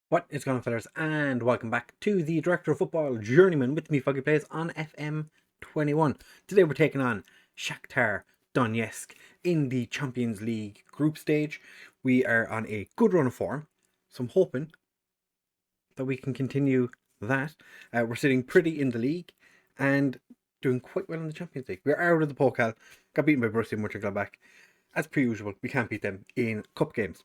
What is going on, fellas, and welcome back to the Director of Football Journeyman with me, FoggyPlays, on FM21. Today we're taking on Shakhtar Donetsk in the Champions League group stage. We are on a good run of form, so I'm hoping that we can continue that. We're sitting pretty in the league and doing quite well in the Champions League. We're out of the Pokal, got beaten by Borussia Mönchengladbach. As per usual, we can't beat them in cup games.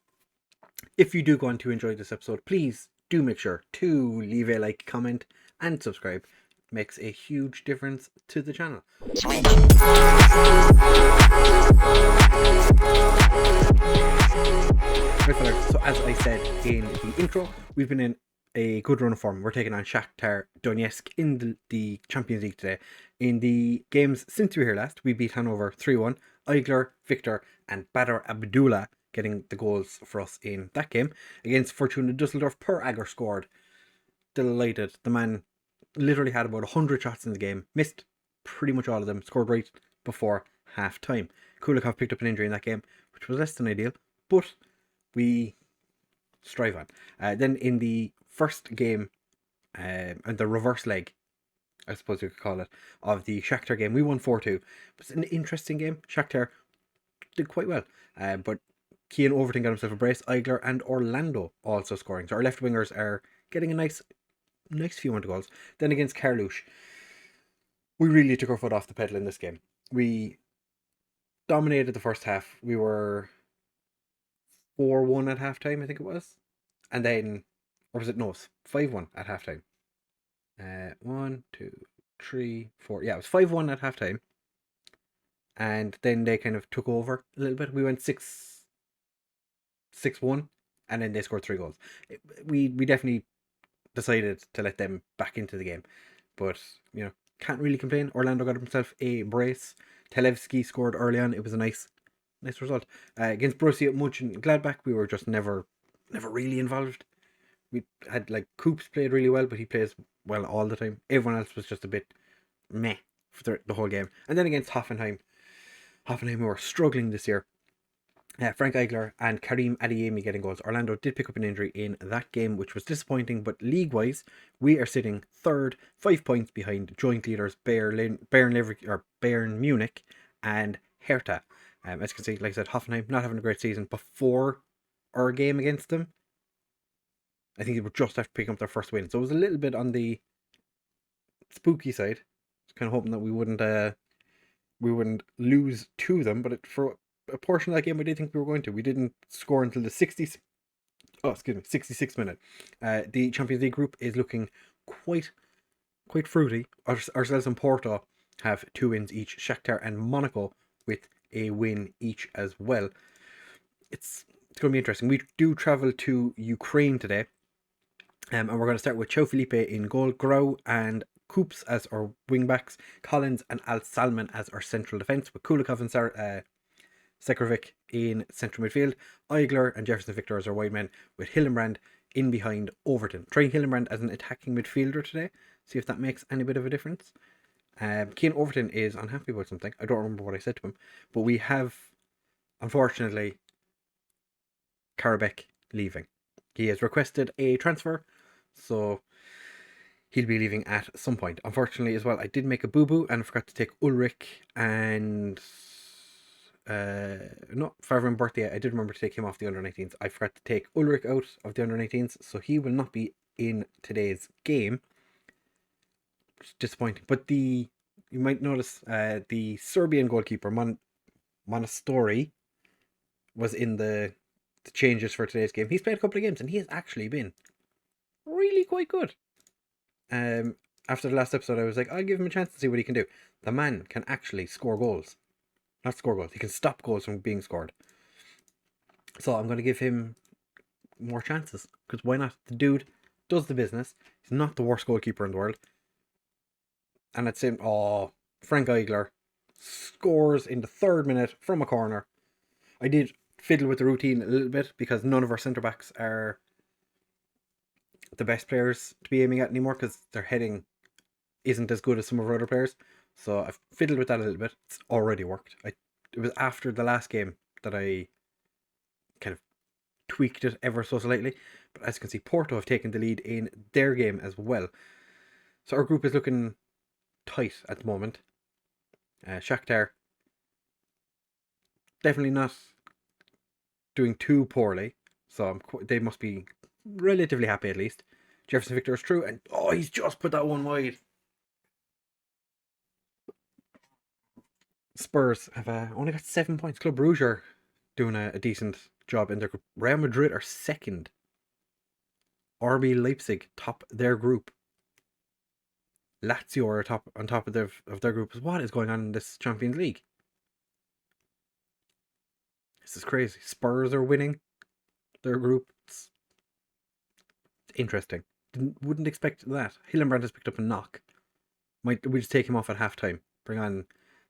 If you do go on to enjoy this episode, please do make sure to leave a like, comment, and subscribe. It makes a huge difference to the channel. Right, so as I said in the intro, we've been in a good run of form. We're taking on Shakhtar Donetsk in the Champions League today. In the games since we were here last, we beat Hanover 3-1. Igler, Victor, and Badr Abdullah getting the goals for us in that game. Against Fortuna Dusseldorf, Per Agger scored. Delighted. The man literally had about 100 shots in the game, missed pretty much all of them, scored right before half time. Kulikov picked up an injury in that game, which was less than ideal, but we strive on. Then in the first game, and the reverse leg, I suppose you could call it, of the Shakhtar game, we won 4-2. It was an interesting game. Shakhtar did quite well, but Keane Overton got himself a brace, Igler and Orlando also scoring. So our left wingers are getting a nice few amount of goals. Then against Carluche, we really took our foot off the pedal in this game. We dominated the first half. We were 4-1 at halftime, I think it was. And then, or was it? No, it was 5-1 at halftime. 1, 2, 3, 4. Yeah, it was 5-1 at halftime. And then they kind of took over a little bit. We went 6-1, and then they scored 3 goals. We definitely decided to let them back into the game. But, can't really complain. Orlando got himself a brace. Televsky scored early on. It was a nice result. Against Borussia Mönchengladbach, we were just never really involved. We had, Coops played really well, but he plays well all the time. Everyone else was just a bit meh for the whole game. And then against Hoffenheim, we were struggling this year. Frank Eigler and Karim Adeyemi getting goals. Orlando did pick up an injury in that game, which was disappointing, but league-wise, we are sitting third, 5 points behind joint leaders Bayern Munich and Hertha. As you can see, like I said, Hoffenheim not having a great season before our game against them. I think they were just after picking up their first win, so it was a little bit on the spooky side. Just kind of hoping that we wouldn't lose to them, but for a portion of that game, I did think we were going to. We didn't score until the 66th minute. The Champions League group is looking quite fruity. Ourselves and Porto have 2 wins each. Shakhtar and Monaco with a win each as well. It's going to be interesting. We do travel to Ukraine today, and we're going to start with Chao Felipe in goal, Grau and Coops as our wing backs, Collins and Al Salman as our central defence, with Kulikov and Sekovic in central midfield, Igler and Jefferson Victor as our wide men, with Hillenbrand in behind Overton. Trying Hillenbrand as an attacking midfielder today, see if that makes any bit of a difference. Keane Overton is unhappy about something. I don't remember what I said to him, but we have, unfortunately, Karabek leaving. He has requested a transfer, so he'll be leaving at some point. Unfortunately, as well, I did make a boo-boo and I forgot to take Ulrich and Favre Berthier. I did remember to take him off the under-19s. I forgot to take Ulrich out of the under-19s, so he will not be in today's game. It's disappointing. But you might notice the Serbian goalkeeper Monastori was in the changes for today's game. He's played a couple of games and he has actually been really quite good. After the last episode, I was like, I'll give him a chance to see what he can do. The man can actually score goals. Not score goals. He can stop goals from being scored. So I'm going to give him more chances. Because why not? The dude does the business. He's not the worst goalkeeper in the world. And I'd say, Frank Igler scores in the 3rd minute from a corner. I did fiddle with the routine a little bit because none of our centre-backs are the best players to be aiming at anymore because their heading isn't as good as some of our other players. So I've fiddled with that a little bit. It's already worked. It was after the last game that I kind of tweaked it ever so slightly. But as you can see, Porto have taken the lead in their game as well. So our group is looking tight at the moment. Shakhtar definitely not doing too poorly, so they must be relatively happy at least. Jefferson Victor is through, and oh, he's just put that one wide. Spurs have only got 7 points. Club Brugge are doing a decent job in their group. Real Madrid are second. RB Leipzig top their group. Lazio are on top of their group. What is going on in this Champions League? This is crazy. Spurs are winning their group. It's interesting. Wouldn't expect that. Hillenbrand has picked up a knock. Might we just take him off at halftime? Bring on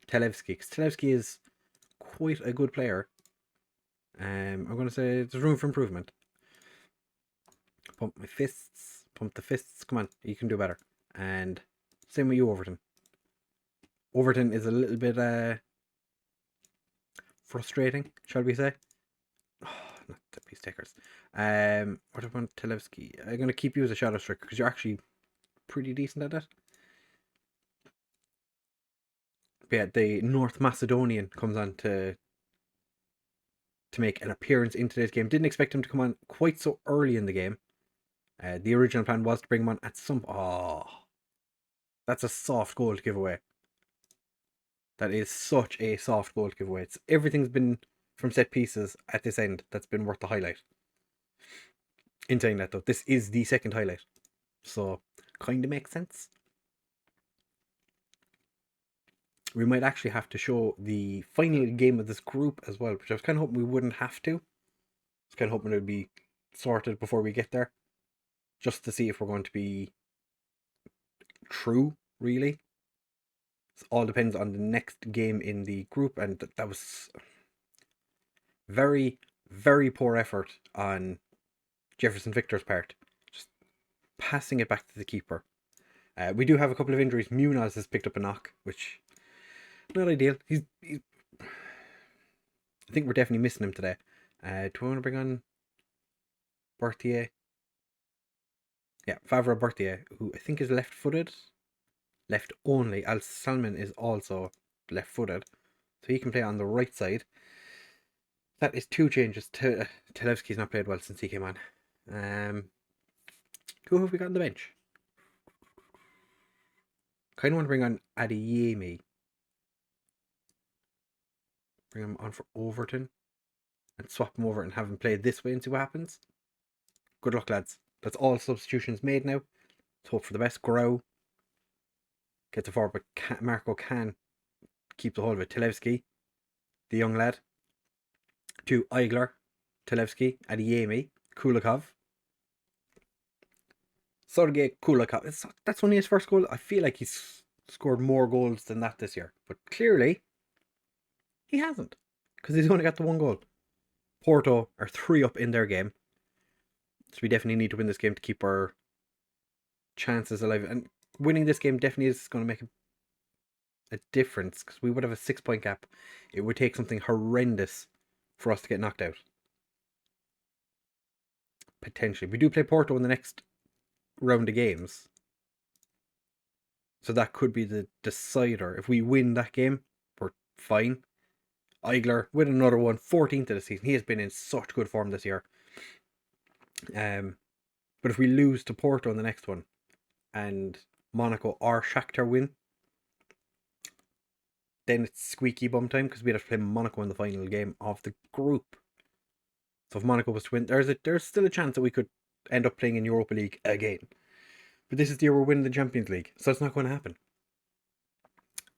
Televsky, because Televsky is quite a good player. I'm going to say there's room for improvement. Pump my fists. Pump the fists. Come on, you can do better. And same with you, Overton. Overton is a little bit frustrating, shall we say? Oh, not the piece takers. What about Televsky? I'm going to keep you as a shadow striker because you're actually pretty decent at it. But yeah, the North Macedonian comes on to make an appearance in today's game. Didn't expect him to come on quite so early in the game. The original plan was to bring him on at some... Oh, that's a soft goal to give away. That is such a soft goal to give away. Everything's been from set pieces at this end that's been worth the highlight. In saying that though, this is the second highlight. So, kind of makes sense. We might actually have to show the final game of this group as well, which I was kind of hoping we wouldn't have to. I was kind of hoping it would be sorted before we get there. Just to see if we're going to be true, really. It all depends on the next game in the group, and that was very, very poor effort on Jefferson Victor's part. Just passing it back to the keeper. We do have a couple of injuries. Munoz has picked up a knock, which not ideal. He's I think we're definitely missing him today. Do we want to bring on Berthier? Yeah, Favre Berthier, who I think is left-footed. Left only. Al Salman is also left-footed, so he can play on the right side. That is 2 changes. Televsky's not played well since he came on. Who have we got on the bench? Kind of want to bring on Adeyemi. Bring him on for Overton. And swap him over and have him play this way and see what happens. Good luck, lads. That's all substitutions made now. Let's hope for the best. Grow gets a forward, but Marco can keep the hold of it. Televsky, the young lad. To Igler, Televsky, Adeyemi, Kulikov. Sergei Kulikov. That's only his first goal. I feel like he's scored more goals than that this year. But clearly, he hasn't. Because he's only got the 1 goal. Porto are 3 up in their game. So we definitely need to win this game to keep our chances alive. And winning this game definitely is going to make a difference. Because we would have a 6-point gap. It would take something horrendous for us to get knocked out. Potentially. We do play Porto in the next round of games. So that could be the decider. If we win that game, we're fine. Igler with another one, 14th of the season. He has been in such good form this year. But if we lose to Porto in the next one, and Monaco or Shakhtar win, then it's squeaky bum time because we'd have to play Monaco in the final game of the group. So if Monaco was to win, there's still a chance that we could end up playing in Europa League again. But this is the year we're winning the Champions League, so it's not going to happen.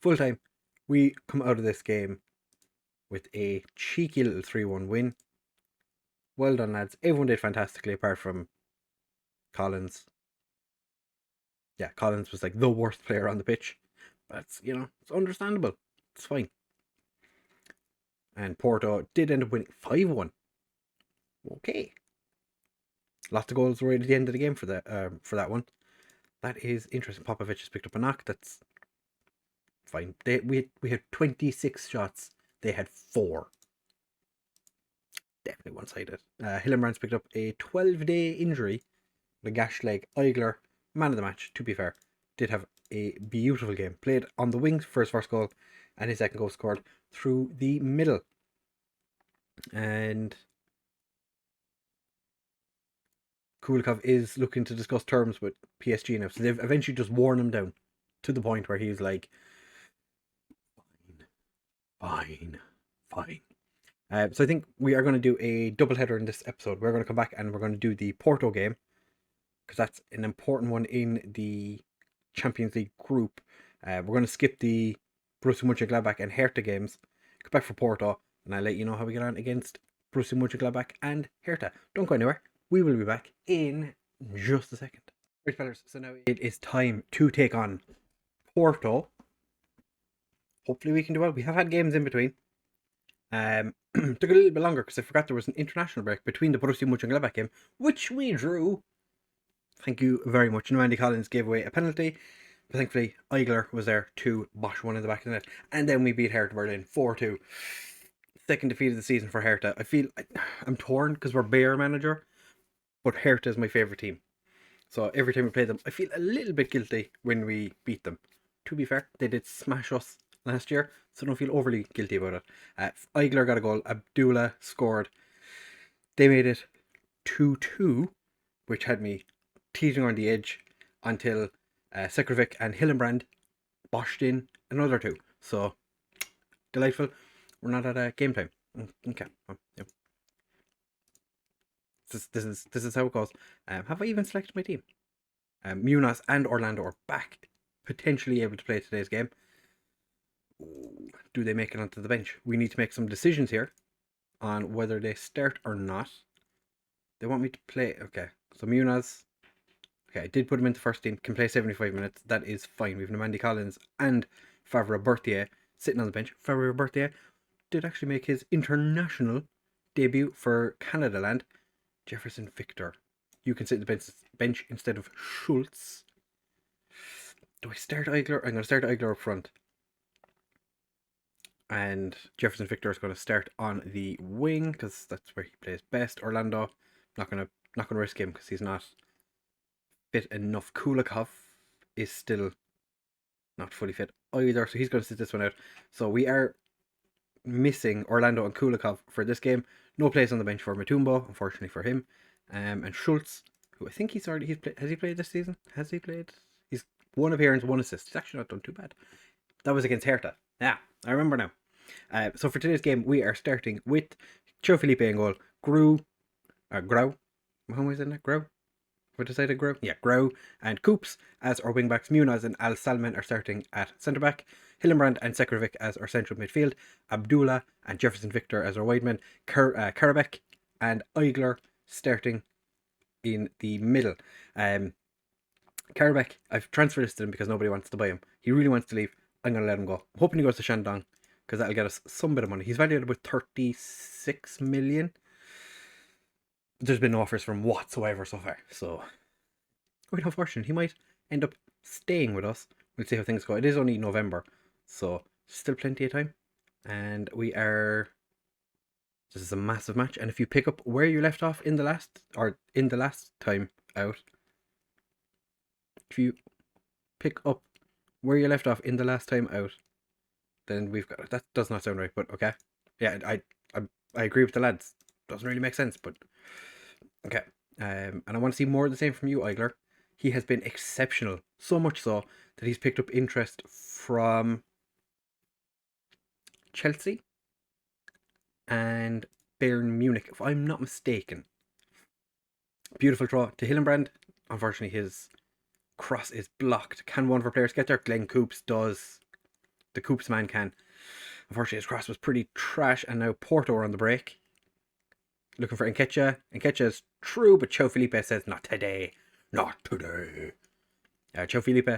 Full time, we come out of this game with a cheeky little 3-1 win. Well done, lads. Everyone did fantastically apart from Collins. Yeah, Collins was like the worst player on the pitch. But it's understandable. It's fine. And Porto did end up winning 5-1. Okay. Lots of goals right at the end of the game for that one. That is interesting. Popovic has picked up a knock. That's fine. We had 26 shots. They had 4. definitely one-sided. Hillenbrand's picked up a 12-day injury, the gash leg. Igler, man of the match, to be fair, did have a beautiful game. Played on the wings for his first goal, and his second goal scored through the middle. And Kulikov is looking to discuss terms with PSG now, so they've eventually just worn him down to the point where he's like, fine. So I think we are going to do a double header in this episode. We're going to come back and we're going to do the Porto game, because that's an important one in the Champions League group. We're going to skip the Borussia Mönchengladbach and Hertha games, go back for Porto, and I'll let you know how we get on against Borussia Mönchengladbach and Hertha. Don't go anywhere. We will be back in just a second. Right, fellas, so now it is time to take on Porto. Hopefully we can do well. We have had games in between. Took a little bit longer because I forgot there was an international break between the Borussia Mönchengladbach game, which we drew. Thank you very much. Andy Collins gave away a penalty, but thankfully Igler was there to bosh one in the back of the net. And then we beat Hertha Berlin 4-2. Second defeat of the season for Hertha. I feel I'm torn because we're Bayer manager, but Hertha is my favourite team. So every time we play them, I feel a little bit guilty when we beat them. To be fair, they did smash us last year, so don't feel overly guilty about it. Igler got a goal. Abdullah scored. They made it 2-2, which had me teetering on the edge until Sekrovic and Hillenbrand boshed in another 2. So delightful. We're not at game time. Okay. Yep. This is how it goes. Have I even selected my team? Munoz and Orlando are back, potentially able to play today's game. Do they make it onto the bench? We need to make some decisions here on whether they start or not. They want me to play. Okay, so Munoz. Okay, I did put him into first team. Can play 75 minutes. That is fine. We have Andy Collins and Favre Berthier sitting on the bench. Favre Berthier did actually make his international debut for Canada land. Jefferson Victor. You can sit in the bench instead of Schultz. Do I start Igler? I'm going to start Igler up front. And Jefferson Victor is going to start on the wing because that's where he plays best. Orlando, not going to risk him because he's not fit enough. Kulikov is still not fully fit either, so he's going to sit this one out. So we are missing Orlando and Kulikov for this game. No place on the bench for Mutombo, unfortunately for him. And Schultz, who I think has he played this season? Has he played? He's 1 appearance, 1 assist. He's actually not done too bad. That was against Hertha. Yeah, I remember now. So for today's game, we are starting with Joe Felipe in goal. Grau. How was it? Grau? What decided Grau? Yeah, Grau and Coops as our wingbacks. Munoz and Al Salman are starting at centre back. Hillenbrand and Sekrovic as our central midfield. Abdullah and Jefferson Victor as our wide men. Karabek and Igler starting in the middle. Karabek, I've transfer listed him because nobody wants to buy him. He really wants to leave. I'm going to let him go. I'm hoping he goes to Shandong because that'll get us some bit of money. He's valued at about 36 million. But there's been no offers from whatsoever so far. So, quite unfortunate. He might end up staying with us. We'll see how things go. It is only November, so still plenty of time. And we are... This is a massive match. And if you pick up where you left off in the last time out, if you pick up where you left off in the last time out, then we've got... That does not sound right, but okay. Yeah, I agree with the lads. Doesn't really make sense, but... Okay. And I want to see more of the same from you, Igler. He has been exceptional. So much so that he's picked up interest from Chelsea and Bayern Munich, if I'm not mistaken. Beautiful throw to Hillenbrand. Unfortunately, his cross is blocked. Can one of our players get there? Glenn Coops does. The Coops man can. Unfortunately, his cross was pretty trash, and now Porto are on the break. Looking for Nketiah. Nketiah is true, but Joe Felipe says, not today. Not today. Joe Felipe,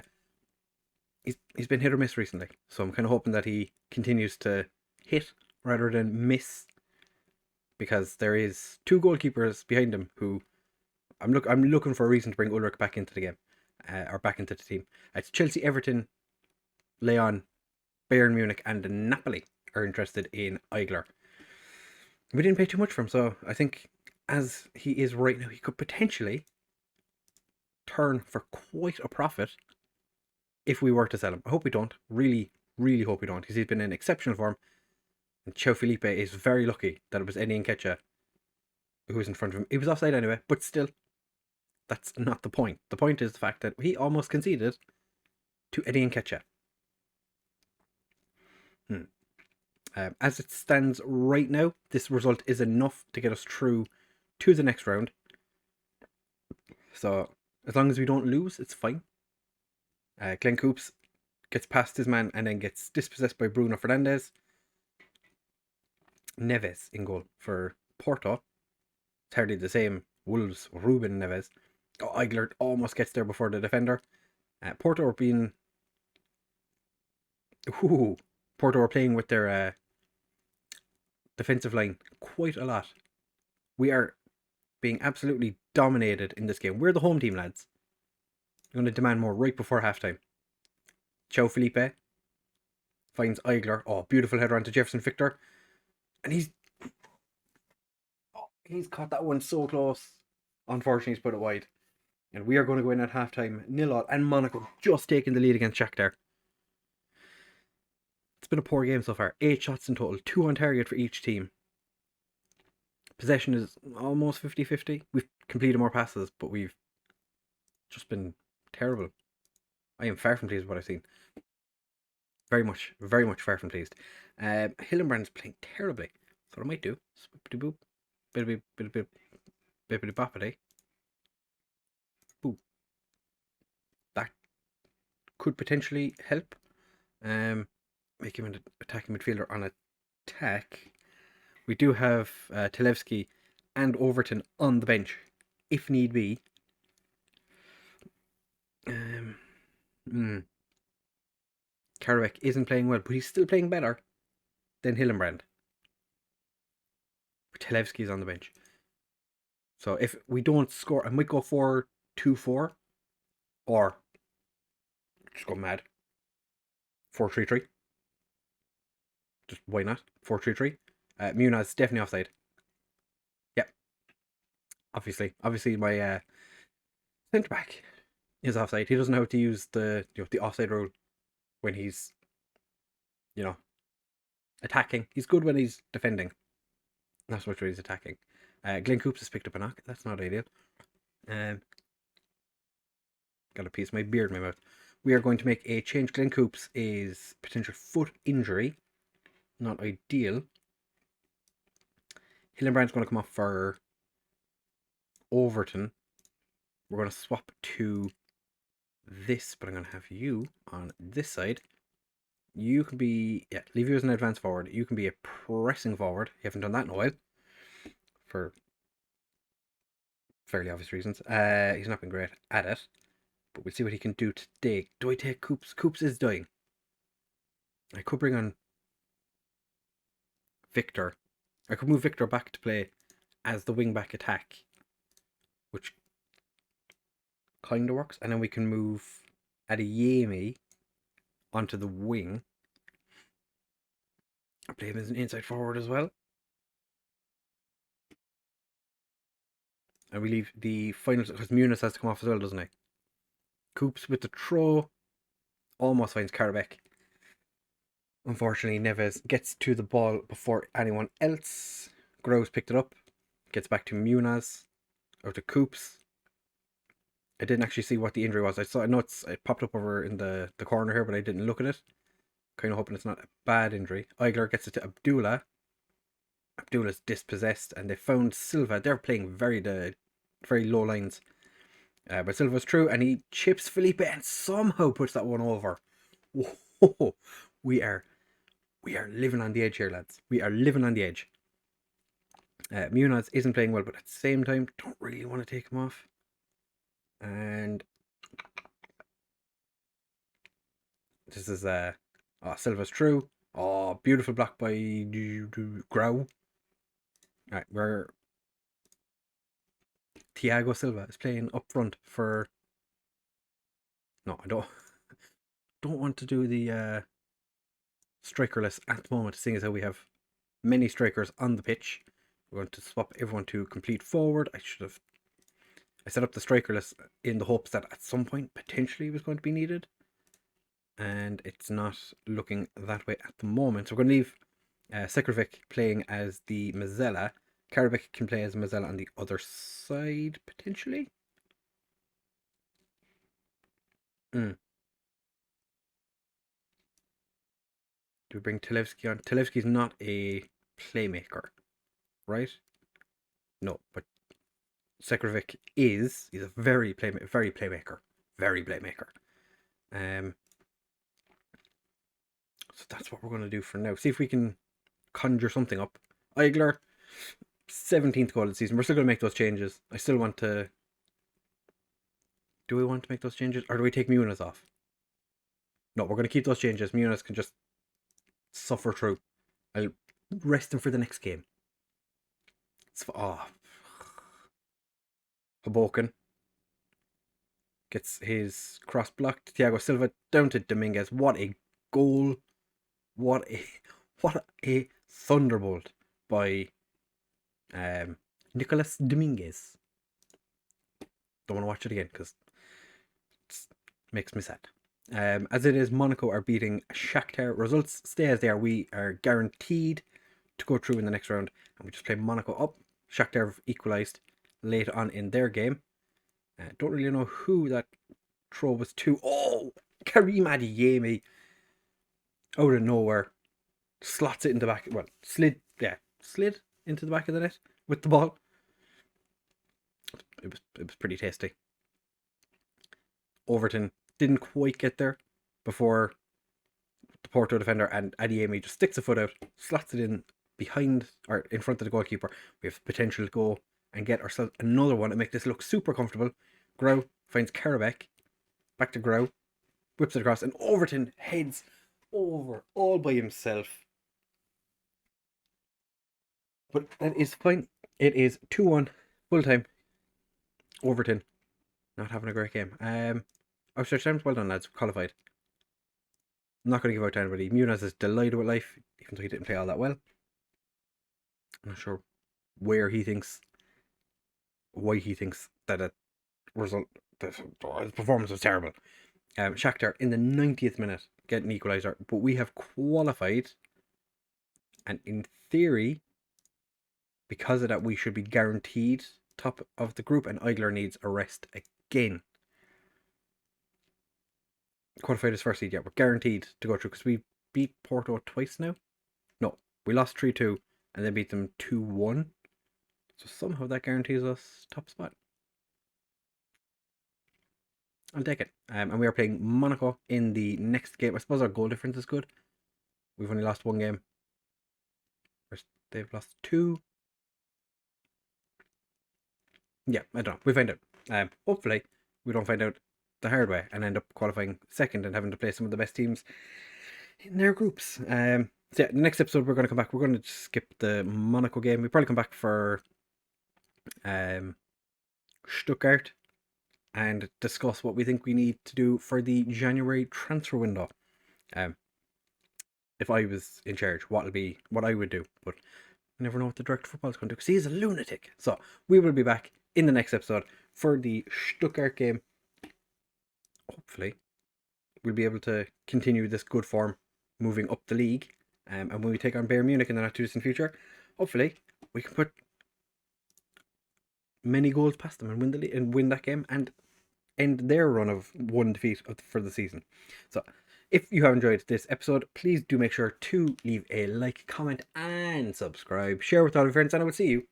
he's been hit or miss recently. So I'm kind of hoping that he continues to hit rather than miss. Because there is 2 goalkeepers behind him who... I'm looking for a reason to bring Ulrich back into the game. Or back into the team. It's Chelsea, Everton, Leon, Bayern Munich and Napoli are interested in Igler. We didn't pay too much for him, so I think as he is right now, he could potentially turn for quite a profit if we were to sell him. I hope we don't. Really, really hope we don't, because he's been in exceptional form. And Chao Felipe is very lucky that it was Eddie Nketiah who was in front of him. He was offside anyway, but still, that's not the point. The point is the fact that he almost conceded to Eddie Nketiah. As it stands right now, this result is enough to get us through to the next round. So as long as we don't lose, it's fine. Glenn Coops gets past his man and then gets dispossessed by Bruno Fernandes. Neves in goal for Porto. It's hardly the same. Wolves, Ruben Neves. Oh, Eigler almost gets there before the defender. Porto are being... Porto are playing with their defensive line quite a lot. We are being absolutely dominated in this game. We're the home team, lads. I'm going to demand more right before halftime. Chao Felipe finds Eigler. Oh, beautiful header onto Jefferson Victor. And he's caught that one so close. Unfortunately, he's put it wide. And we are going to go in at halftime 0-0. And Monaco just taking the lead against Shakhtar. It's been a poor game so far. 8 shots in total. 2 on target for each team. Possession is almost 50-50. We've completed more passes, but we've just been terrible. I am far from pleased with what I've seen. Very much far from pleased. Hillenbrand's playing terribly. So what I might do, swoopity boop, bippity boppity. Boop. That could potentially help. Make him an attacking midfielder on attack. We do have Televsky and Overton on the bench, if need be. Karabek isn't playing well, but he's still playing better than Hillenbrand. Televsky is on the bench. So if we don't score, I might go 4-2-4, or just go mad. 4-3-3. Just why not? 4-3-3. Muniz definitely offside. Yep. Obviously my centre back is offside. He doesn't know how to use the the offside rule when he's attacking. He's good when he's defending. Not so much when he's attacking. Glenn Coops has picked up a knock. That's not ideal. Got a piece of my beard in my mouth. We are going to make a change. Glenn Coops is potential foot injury. Not ideal. Hillenbrand's going to come off for Overton. We're going to swap to this, but I'm going to have you on this side. You can be, leave you as an advance forward. You can be a pressing forward. You haven't done that in a while. For fairly obvious reasons. He's not been great at it. But we'll see what he can do today. Do I take Coops? Coops is dying. I could bring on Victor. I could move Victor back to play as the wing-back attack, which kind of works. And then we can move Adeyemi onto the wing. I'll play him as an inside forward as well. And we leave the finals, because Muniz has to come off as well, doesn't he? Coops with the throw. Almost finds Karabek. Unfortunately, Neves gets to the ball before anyone else. Groves picked it up. Gets back to Muniz. Or to Coops. I didn't actually see what the injury was. I know it popped up over in the corner here, but I didn't look at it. Kind of hoping it's not a bad injury. Eigler gets it to Abdullah. Abdullah's dispossessed, and they found Silva. They're playing very low lines. But Silva's through, and he chips Felipe and somehow puts that one over. Whoa. We are living on the edge here, lads. We are living on the edge. Muniz isn't playing well, but at the same time, don't really want to take him off. And this is Silva's through. Oh, beautiful block by Grau. Alright, we're Thiago Silva is playing up front for... No, I don't want to do the strikerless at the moment, seeing as how we have many strikers on the pitch. We're going to swap everyone to complete forward. I set up the striker list in the hopes that at some point potentially it was going to be needed. And it's not looking that way at the moment. So we're going to leave Sekrovic playing as the Mazzella. Karabic can play as Mazzella on the other side, potentially. Do we bring Televsky on? Televsky's not a playmaker, right? No, but Sekrovic is. He's a very playmaker. So that's what we're going to do for now. See if we can conjure something up. Eigler, 17th goal of the season. We're still going to make those changes. I still want to... Do we want to make those changes? Or do we take Muniz off? No, we're going to keep those changes. Muniz can just suffer through. I'll rest him for the next game. Hoboken gets his cross blocked. Thiago Silva down to Dominguez. What a goal. What a thunderbolt by Nicolas Dominguez. Don't want to watch it again because it makes me sad. As it is, Monaco are beating Shakhtar. Results stay as they are. We are guaranteed to go through in the next round, and we just play Monaco up. Shakhtar have equalised late on in their game. Don't really know who that throw was to. Oh, Karim Adeyemi out of nowhere slots it in the back. Well, slid into the back of the net with the ball. It was pretty tasty. Overton didn't quite get there before the Porto defender, and Adeyemi just sticks a foot out, slots it in behind or in front of the goalkeeper. We have potential to go and get ourselves another one and make this look super comfortable. Grau finds Karabek, back to Grau, whips it across, and Overton heads over all by himself. But that is fine. It is 2-1 full time. Overton not having a great game. Outstretched times, well done lads, qualified. I'm not going to give out to anybody. Muniz is delighted with life, even though he didn't play all that well. I'm not sure why he thinks that his performance was terrible. Shakhtar in the 90th minute get an equaliser, but we have qualified, and in theory, because of that, we should be guaranteed top of the group, and Eigler needs a rest again. Qualified as first seed, yeah, we're guaranteed to go through because we beat Porto twice now. No, we lost 3-2 and then beat them 2-1. So somehow that guarantees us top spot. I'll take it. And we are playing Monaco in the next game. I suppose our goal difference is good. We've only lost one game. They've lost 2. Yeah, I don't know. We find out. Hopefully, we don't find out the hard way and end up qualifying second and having to play some of the best teams in their groups. So yeah, the next episode we're going to come back. We're going to skip the Monaco game. We'll probably come back for Stuttgart and discuss what we think we need to do for the January transfer window. If I was in charge, what I would do, but I never know what the director of football is going to do because he's a lunatic. So we will be back in the next episode for the Stuttgart game. Hopefully, we'll be able to continue this good form moving up the league. And when we take on Bayern Munich in the not too distant future, hopefully we can put many goals past them and win that game and end their run of one defeat for the season. So if you have enjoyed this episode, please do make sure to leave a like, comment, and subscribe. Share with all your friends, and I will see you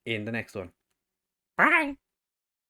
in the next one. Bye!